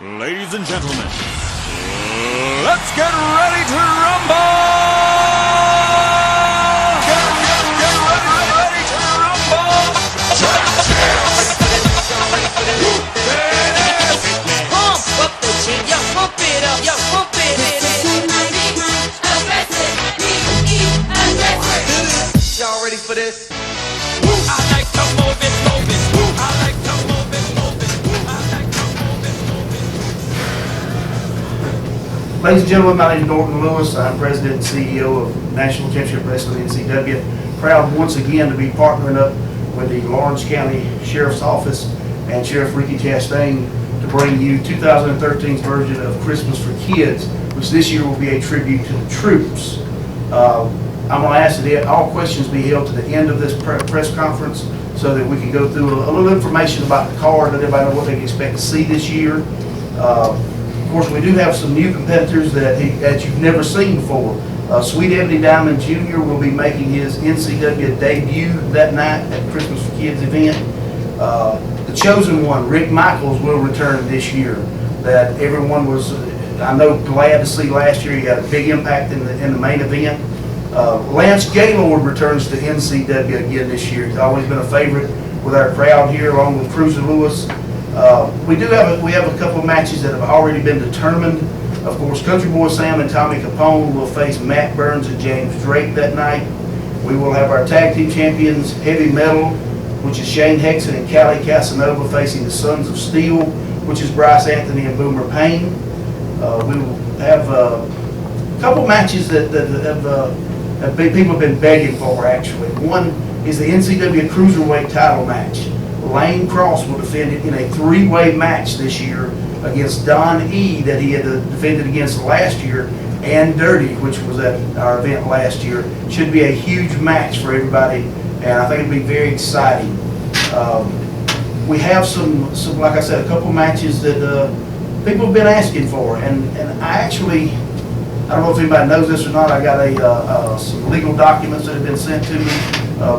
Ladies and gentlemen, let's get ready to rumble! Get ready to rumble! Pump up the jig, yo, pump it up, yo, pump it. Y'all ready for this? I like to move it, move it. I like to move it, move it. I like to move it, move it. Ladies and gentlemen, my name is Norton Lewis. I'm President and CEO of National Championship Wrestling NCW. Proud once again to be partnering up with the Lawrence County Sheriff's Office and Sheriff Ricky Chastain to bring you 2013's version of Christmas for Kids, which this year will be a tribute to the troops. I'm going to ask that all questions be held to the end of this press conference so that we can go through a little information about the card, let everybody know what they can expect to see this year. Of course, we do have some new competitors that you've never seen before. Sweet Ebony Diamond Jr. will be making his NCW debut that night at the Christmas for Kids event. The chosen one, Rick Michaels, will return this year. That everyone was, I know, glad to see last year. He had a big impact in the main event. Lance Gaylord returns to NCW again this year. He's always been a favorite with our crowd here, along with Cruiser Lewis. We have a couple of matches that have already been determined. Of course, Country Boy Sam and Tommy Capone will face Matt Burns and James Drake that night. We will have our tag team champions, Heavy Metal, which is Shane Hexon and Callie Casanova, facing the Sons of Steel, which is Bryce Anthony and Boomer Payne. We will have a couple matches that people have been begging for, actually. One is the NCW Cruiserweight title match. Lane Cross will defend it in a three-way match this year against Don E. that he had defended against last year, and Dirty, which was at our event last year. Should be a huge match for everybody, and I think it'll be very exciting. We have some, like I said, a couple matches that people have been asking for, and I don't know if anybody knows this or not. I got some legal documents that have been sent to me.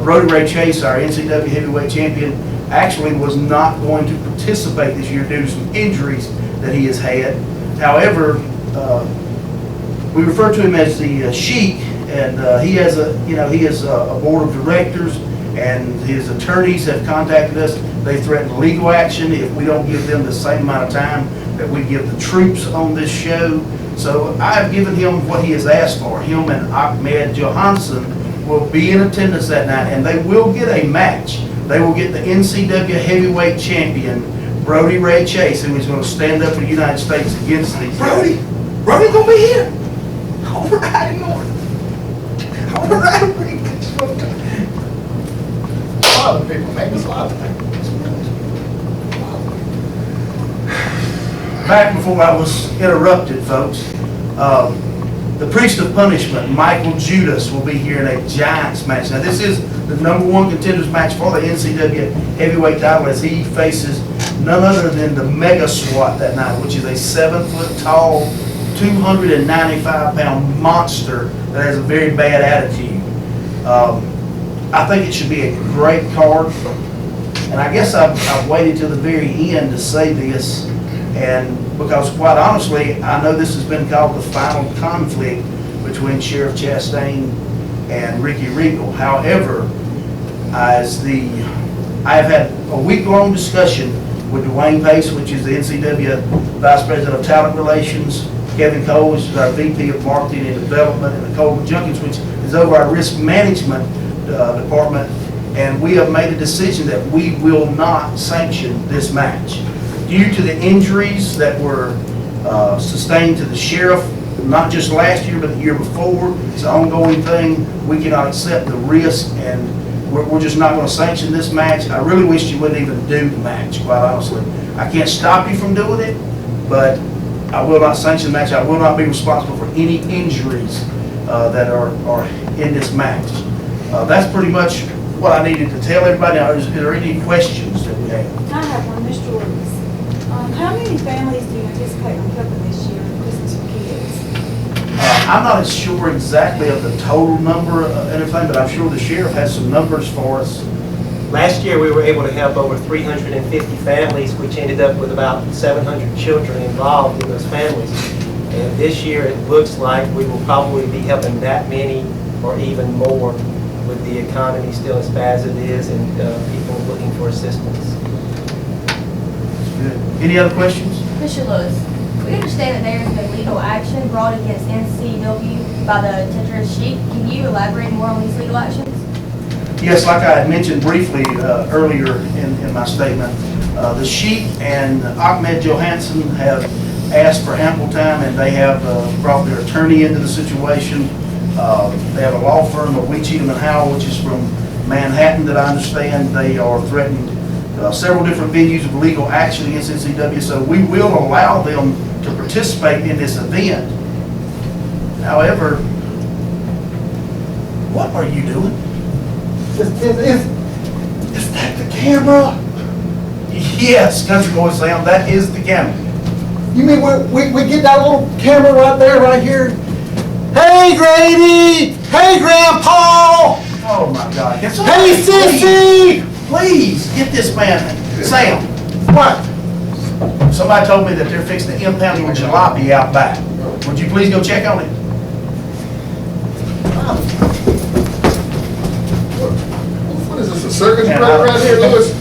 Brody Ray Chase, our NCW heavyweight champion, actually was not going to participate this year due to some injuries that he has had. However, we refer to him as the Sheik, and he has a board of directors, and his attorneys have contacted us. They threatened legal action if we don't give them the same amount of time that we give the troops on this show. So I've given him what he has asked for. Him and Ahmed Johansson will be in attendance that night, and they will get a match. They will get the NCW heavyweight champion, Brody Ray Chase, who is going to stand up for the United States against these guys. Brody gonna be here. All right, Lord. All right, a lot of people make us laugh. Back before I was interrupted, folks, the Priest of Punishment, Michael Judas, will be here in a Giants match. Now, this is the #1 contenders match for the NCW heavyweight title, as he faces none other than the Mega SWAT that night, which is a 7-foot-tall, 295-pound monster that has a very bad attitude. I think it should be a great card, and I guess I've waited till the very end to say this. And because, quite honestly, I know this has been called the final conflict between Sheriff Chastain and Rikki Regal. However, I have had a week-long discussion with Dwayne Pace, which is the NCW Vice President of Talent Relations, Kevin Cole, which is our VP of Marketing and Development, and Nicole Junkins, which is over our risk management department, and we have made a decision that we will not sanction this match. Due to the injuries that were sustained to the sheriff, not just last year, but the year before, it's an ongoing thing. We cannot accept the risk, and we're just not going to sanction this match. I really wish you wouldn't even do the match, quite honestly. I can't stop you from doing it, but I will not sanction the match. I will not be responsible for any injuries that are in this match. That's pretty much what I needed to tell everybody. Now, is there any questions that we have? I have one, Mr. Lewis. How many families do you anticipate on helping this year in Christmas for Kids? I'm not as sure exactly of the total number and everything, but I'm sure the sheriff has some numbers for us. Last year, we were able to help over 350 families, which ended up with about 700 children involved in those families. And this year, it looks like we will probably be helping that many or even more with the economy still as bad as it is and people looking for assistance. Good. Any other questions? Mr. Lewis, we understand that there has been legal action brought against NCW by the Tetris Sheik. Can you elaborate more on these legal actions? Yes, like I had mentioned briefly earlier in my statement, the Sheik and Ahmed Johansson have asked for ample time, and they have brought their attorney into the situation. They have a law firm of Wheat, Cheatham & Howell, which is from Manhattan, that I understand. They are threatening several different venues of legal action against NCW, so we will allow them to participate in this event. However, what are you doing? Is that the camera? Yes, Country Boy Sam, that is the camera. You mean we get that little camera right there, right here? Hey, Grady! Hey, Grandpa! Oh my God. Can Hey, somebody Sissy! Please get this man. Sam, What? somebody told me that they're fixing to impound your jalopy out back. Would you please go check on it? What is this, a circus you run around here, Lewis?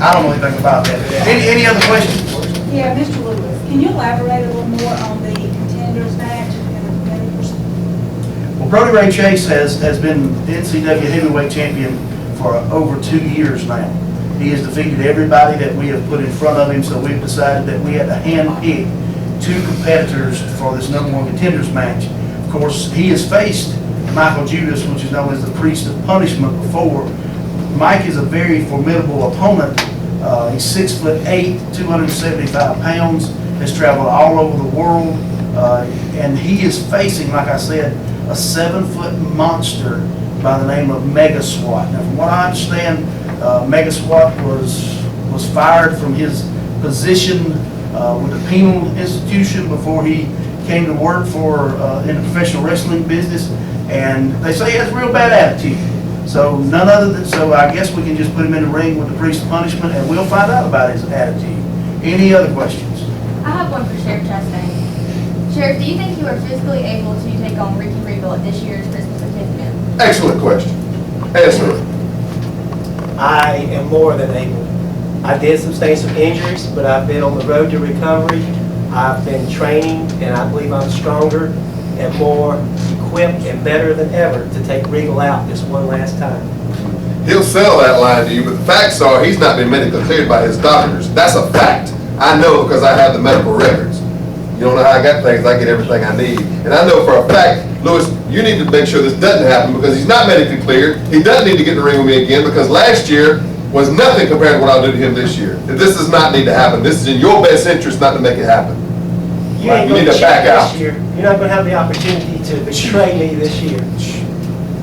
I don't know anything about that. Any other questions? Yeah, Mr. Lewis, can you elaborate a little more on the contenders match and the competitors? Well, Brody Ray Chase has been the NCW heavyweight champion for over 2 years now. He has defeated everybody that we have put in front of him, so we've decided that we had to handpick 2 competitors for this #1 contenders match. Of course, he has faced Michael Judas, which is known as the Priest of Punishment, before. Mike is a very formidable opponent. He's 6'8", 275 pounds, has traveled all over the world, and he is facing, like I said, a 7-foot monster by the name of Mega SWAT. Now, from what I understand, Mega SWAT was fired from his position with the penal institution before he came to work for in the professional wrestling business, and they say he has a real bad attitude. So none other than, so I guess we can just put him in the ring with the Priest of Punishment, and we'll find out about his attitude. Any other questions? I have one for Sheriff Chastain. Sheriff, do you think you are physically able to take on Rikki Regal at this year's Christmas event? Excellent question. Answer it. I am more than able. I did sustain some injuries, but I've been on the road to recovery. I've been training, and I believe I'm stronger and more equipped and better than ever to take Regal out this one last time. He'll sell that line to you, but the facts are he's not been medically cleared by his doctors. That's a fact. I know because I have the medical records. You don't know how I got things, I get everything I need. And I know for a fact, Lewis, you need to make sure this doesn't happen because he's not medically cleared. He doesn't need to get in the ring with me again because last year was nothing compared to what I'll do to him this year. This does not need to happen. This is in your best interest not to make it happen. You ain't You going need to to back cheat out. this year. You're not going to have the opportunity to betray me this year.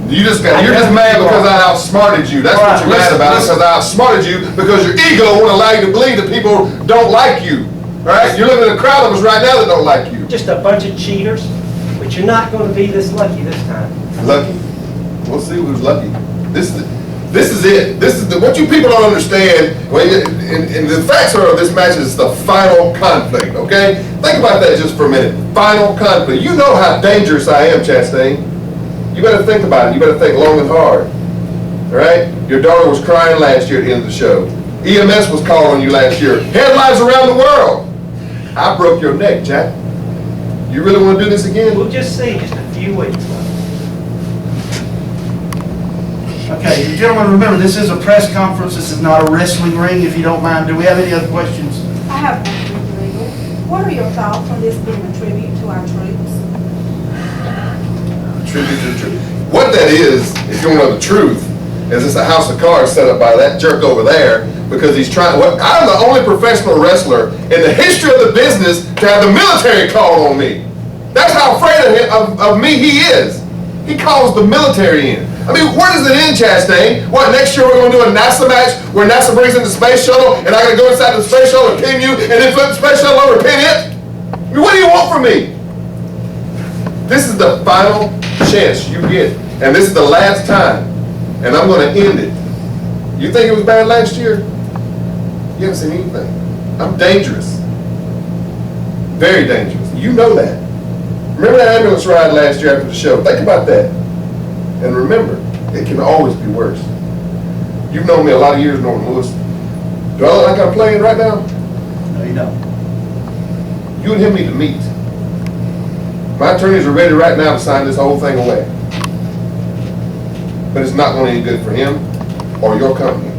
You're just mad because I outsmarted you. That's what you're mad about, because I outsmarted you because your ego won't allow you to believe that people don't like you. Right? You're looking at a crowd of us right now that don't like you. Just a bunch of cheaters, but you're not going to be this lucky this time. Lucky? We'll see who's lucky. This is it. This is what you people don't understand. And the facts are this match is the final conflict, okay? Think about that just for a minute. Final conflict. You know how dangerous I am, Chastain. You better think about it. You better think long and hard. All right? Your daughter was crying last year at the end of the show. EMS was calling on you last year. Headlines around the world. I broke your neck, Jack. You really want to do this again? We'll just see, just a few weeks. Okay, gentlemen, remember, this is a press conference. This is not a wrestling ring, if you don't mind. Do we have any other questions? I have one for you, Regal. What are your thoughts on this being a tribute to our troops? Tribute to the truth. What that is, if you want to know the truth, is it's a house of cards set up by that jerk over there because he's trying. I'm the only professional wrestler in the history of the business to have the military call on me. That's how afraid of me he is. He calls the military in. I mean, where does it end, Chastain? What, next year we're going to do a NASA match where NASA brings in the space shuttle and I got to go inside the space shuttle and pin you and then flip the space shuttle over and pin it? I mean, what do you want from me? This is the final chance you get, and this is the last time, and I'm going to end it You think it was bad last year? You haven't seen anything. I'm dangerous. Very dangerous. You know that. Remember that ambulance ride last year after the show? Think about that. And remember, it can always be worse. You've known me a lot of years, Norton Lewis. Do I look like I'm playing right now? No, you don't. You and him need to meet. My attorneys are ready right now to sign this whole thing away. But it's not going to be good for him or your company.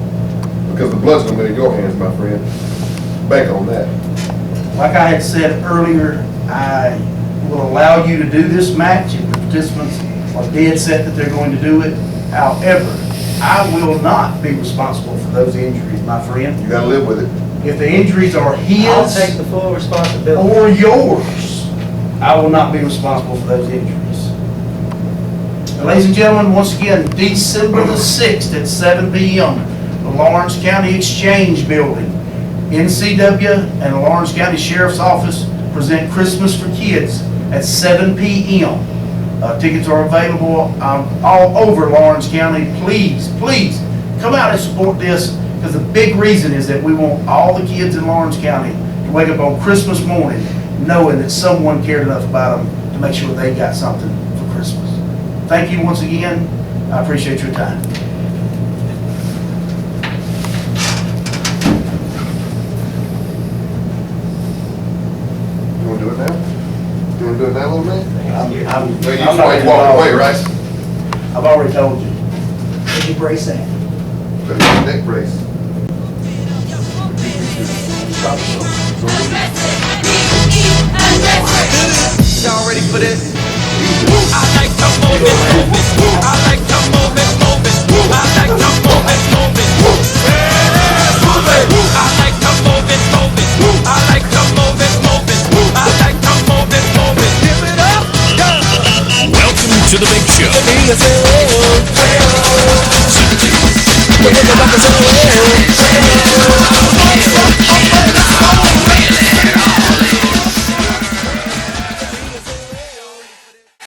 Because the blood's going to be in your hands, my friend. Bank on that. Like I had said earlier, I will allow you to do this match if the participants are dead set that they're going to do it. However, I will not be responsible for those injuries, my friend. You got to live with it. If the injuries are I'll his take the full responsibility. or yours, I will not be responsible for those injuries. Now, ladies and gentlemen, once again, December the 6th at 7 p.m., the Lawrence County Exchange Building, NCW and the Lawrence County Sheriff's Office present Christmas for Kids at 7 p.m. Tickets are available all over Lawrence County. Please, please, come out and support this, because the big reason is that we want all the kids in Lawrence County to wake up on Christmas morning knowing that someone cared enough about them to make sure they got something for Christmas. Thank you once again. I appreciate your time. You want to do it now? You want to do it now, little man? I'm Wait, you not walk away, involved. right? I've already told you. Did you brace that? Neck brace. Y'all ready for this? I like to move it, move it. I like to move it, move it. I like to move it, move it. Yeah, move it. I like to move it, move it. I like to move it, move it. I like to move it, move it. Give it up, yeah. Welcome to the big show.